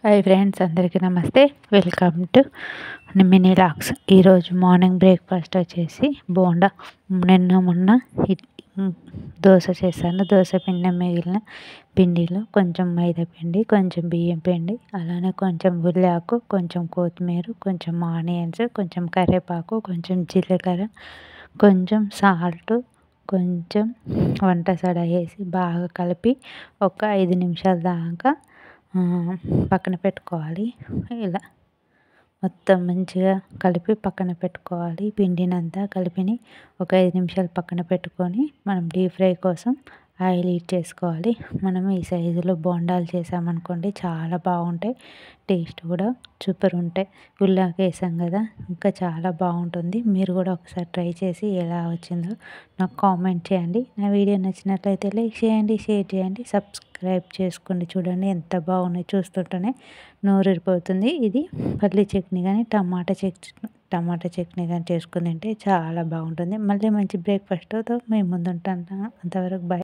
Hi friends, అందరికీ నమస్తే. Welcome to mini lakhs. ఈరోజు మార్నింగ్ బ్రేక్ఫాస్ట్ వచ్చేసి బోండా. నిన్న మొన్న దోశ చేశాను. దోశ పిండి మిగిలిన పిండిలో కొంచెం మైదా పిండి, కొంచెం బియ్యం పిండి, అలానే కొంచెం ఉల్లాకు, కొంచెం కొత్తిమీర, కొంచెం ఆనియన్స్, కొంచెం కరివేపాకు, కొంచెం జీలకర్ర, కొంచెం సాల్ట్, కొంచెం వంట సోడా వేసి బాగా కలిపి ఒక 5 నిమిషాల దాకా పక్కన పెట్టుకోవాలి. ఇలా మొత్తం మంచిగా కలిపి పక్కన పెట్టుకోవాలి. పిండినంతా కలిపిని ఒక 5 నిమిషాలు పక్కన పెట్టుకొని మనం డీప్ ఫ్రై కోసం ఆయిల్ హీట్ చేసుకోవాలి. మనం ఈ సైజులో బోండాలు చేసామనుకోండి, చాలా బాగుంటాయి. టేస్ట్ కూడా సూపర్ ఉంటాయి. ఉల్లాకు వేసాం కదా, ఇంకా చాలా బాగుంటుంది. మీరు కూడా ఒకసారి ట్రై చేసి ఎలా వచ్చిందో నాకు కామెంట్ చేయండి. నా వీడియో నచ్చినట్లయితే లైక్ చేయండి, షేర్ చేయండి, సబ్స్క్రైబ్ చేసుకోండి. చూడండి ఎంత బాగున్నాయి, చూస్తుంటేనే నోరూరిపోతుంది. ఇది పల్లి చట్నీ కానీ టమాటా చట్నీ కానీ చేసుకుని తింటే చాలా బాగుంటుంది. మళ్ళీ మంచి బ్రేక్ఫాస్ట్తో మేము ముందుంటాను. అంతవరకు బాయ్.